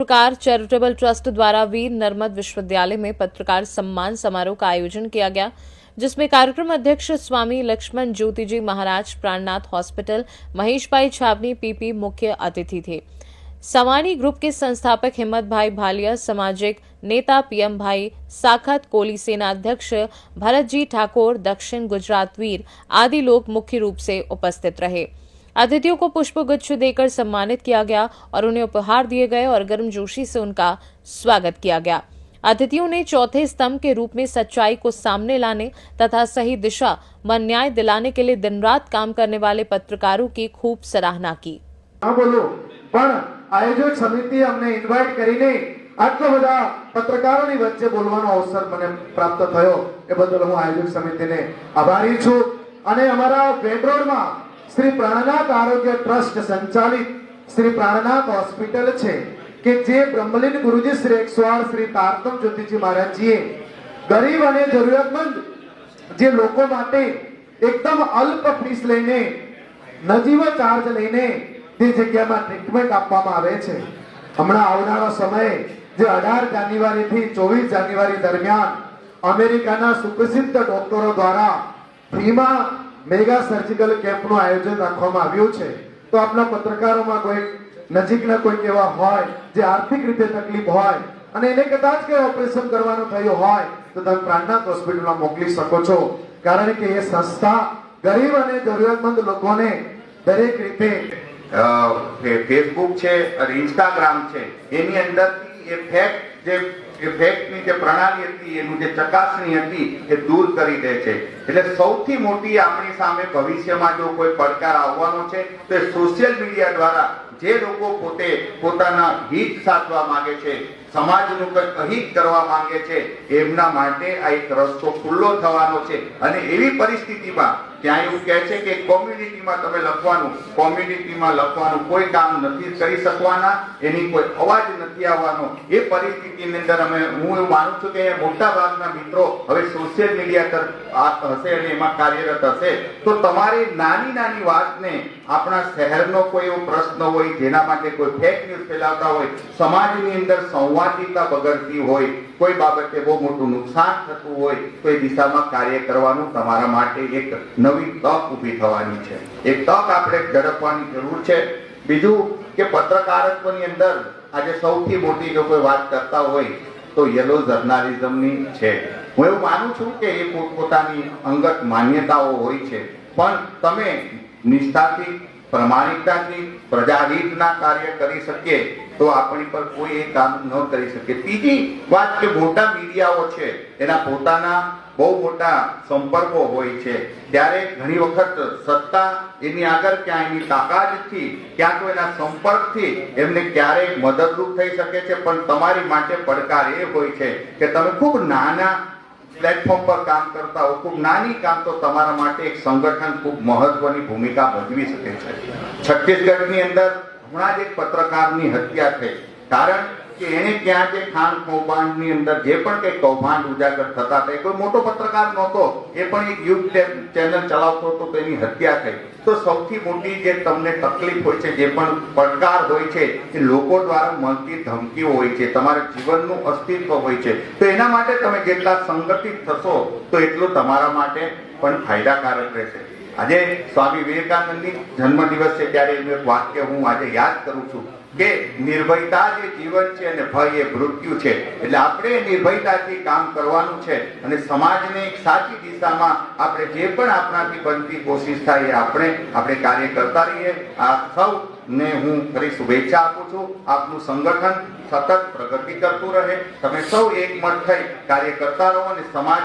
पत्रकार charitable trust द्वारा वीर नर्मद विश्वविद्यालय में पत्रकार सम्मान समारोह का आयोजन किया गया, जिसमें कार्यक्रम अध्यक्ष स्वामी लक्ष्मण ज्योति जी महाराज प्राणनाथ हॉस्पिटल महेश भाई छावनी पीपी मुख्य अतिथि थे। सवानी ग्रुप के संस्थापक हिम्मत भाई भालिया, सामाजिक नेता पीएम भाई साखत, कोली सेना अध्यक्ष भरत जी ठाकुर, दक्षिण गुजरात वीर आदि लोग मुख्य रूप से उपस्थित रहे। अतिथियों को पुष्पगुच्छ देकर सम्मानित किया गया और उन्हें उपहार दिए गए और गर्मजोशी से उनका स्वागत किया गया। अतिथियों ने चौथे स्तंभ के रूप में सच्चाई को सामने लाने तथा सही दिशा व न्याय दिलाने के लिए दिन रात काम करने वाले पत्रकारों की खूब सराहना की। बोलो पण आयोजक समिति अમને ઇન્વાઇટ કરીને આટલા બધા પત્રકારોની વચ્ચે બોલવાનો અવસર મને પ્રાપ્ત થયો એ બદલ હું આયોજક સમિતિને આભારી છું। અને અમારા વેડરોડમાં શ્રી પ્રાણનાથ આરોગ્ય ટ્રસ્ટ સંચાલિત શ્રી પ્રાણનાથ હોસ્પિટલ છે કે જે બ્રહ્મલીન ગુરુજી શ્રી 108 શ્રી તારતમ જ્યોતિજી મહારાજજીએ ગરીબ અને જરૂરિયાતમંદ જે લોકો માટે એકદમ અલ્પ ફીસ લઈને નજીવો ચાર્જ લઈને તે જગ્યામાં ટ્રીટમેન્ટ આપવામાં આવે છે। હમણાં આવનારો સમય જે 18 જાન્યુઆરી થી 24 જાન્યુઆરી દરમિયાન અમેરિકાના સુપ્રસિદ્ધ ડોક્ટરો દ્વારા ફ્રીમાં મેગા સર્જિકલ કેમ્પનું આયોજન રાખવામાં આવ્યું છે। તો આપના પત્રકારોમાં કોઈ નજીકના કોઈ એવા હોય જે આર્થિક રીતે તકલીફ હોય અને એને કદાચ કે ઓપરેશન કરવાનું થયું હોય તો તમે પ્રાણનાથ હોસ્પિટલમાં મોકલી શકો છો, કારણ કે એ સંસ્થા ગરીબ અને જરૂરિયાતમંદ લોકોને દરેક રીતે फेसबुक છે અને ઇન્સ્ટાગ્રામ છે એની અંદરથી એ ફેક્ટની જે પ્રણાલી હતી એનું જે ચકાસણી હતી એ દૂર કરી દે છે। એટલે સૌથી મોટી આપણી સામે ભવિષ્યમાં જો કોઈ પડકાર આવવાનો છે તો એ સોશિયલ મીડિયા દ્વારા જે લોકો પોતે પોતાના હિત સાધવા માંગે છે, સમાજનું કંઈક અહિત કરવા માંગે છે, એમના માટે આ એક રસ્તો ખુલ્લો થવાનો છે। અને એવી પરિસ્થિતિમાં ત્યાં એવું કહે છે કે કોમ્યુનિટીમાં તમે લખવાનું કોઈ કામ નથી કરી શકવાના, એની કોઈ અવાજ નથી આવવાનો। એ પરિસ્થિતિની અંદર હું એવું માનું છું કે મોટા ભાગના મિત્રો હવે સોશિયલ મીડિયા તરફ હશે અને એમાં કાર્યરત હશે। તો તમારી નાની નાની વાતને આપણા શહેરનો કોઈ એવો પ્રશ્ન હોય જેના માટે કોઈ ફેક ન્યૂઝ ફેલાવતા હોય, સમાજની અંદર સંવાદિતા બગડતી હોય, કોઈ બાબતે બહુ મોટું નુકસાન થતું હોય તો એ દિશામાં કાર્ય કરવાનું તમારા માટે એક નવી તક ઊભી થવાની છે। એ તક આપણે ઝડપવાની જરૂર છે। બીજું કે પત્રકારત્વની અંદર આજે સૌથી મોટી જો કોઈ વાત કરતા હોય તો યલો જર્નાલિઝમની છે। હું એવું માનું છું કે એ પોતપોતાની અંગત માન્યતાઓ હોય છે, પણ તમે નિષ્ઠાથી प्रामाणिकताથી प्रजाहितના કાર્ય કરી શકીએ તો આપણી પર કોઈ એ કામ ન કરી શકે। ત્રીજી વાત કે મોટા મીડિયાઓ છે એના પોતાના બહુ મોટા સંપર્કો હોય છે, ત્યારે ઘણી વખત સત્તા એની આગળ ક્યાં એની તાકાતથી ક્યાં તો એના સંપર્કથી એમને ક્યારે મદદરૂપ થઈ શકે છે। પણ તમારી માટે પડકાર એ હોય છે કે તમે ખૂબ નાના प्लेटफॉर्म पर काम करता हो, खूब नानी काम तो तमारा माटे एक संगठन खूब महत्वनी भूमिका भजवी सके छे। छत्तीसगढ़नी अंदर हमणां ज एक पत्रकारनी हत्या थई, कारण के एने त्यां जे खान कौभांडनी अंदर जे पण कंई कौभांड उजागर थता था, कोई मोटो पत्रकार नहोतो, ए पण एक यूट्यूब चेनल चलावतो तो तेनी हत्या थई। तो सौथी मोटी जे तमने तकलीफ होय छे, जे पण પડકાર होय छे ए लोको द्वारा મળતી ધમકીઓ હોય છે, તમારા જીવનનું અસ્તિત્વ હોય છે। તો એના માટે તમે જેટલા સંગઠિત થશો તો એટલું તમારા માટે પણ ફાયદાકારક રહેશે। આજે સ્વામી વિવેકાનંદની જન્મદિવસ છે ત્યારે એનું એક વાક્ય હું આજે યાદ કરું છું કે નિર્ભયતા જે જીવન છે અને ભય એ મૃત્યુ છે। એટલે આપણે નિર્ભયતાથી કામ કરવાનું છે અને સમાજને એક સાચી દિશામાં આપણે જે પણ આપણાથી બનતી કોશિશ થાય એ આપણે કાર્ય કરતા રહીએ। આ સૌને હું ફરી શુભેચ્છા આપું છું। આપનું સંગઠન સતત પ્રગતિ કરતું રહે, તમે સૌ એકમત થઈ કાર્ય કરતા રહો અને સમાજ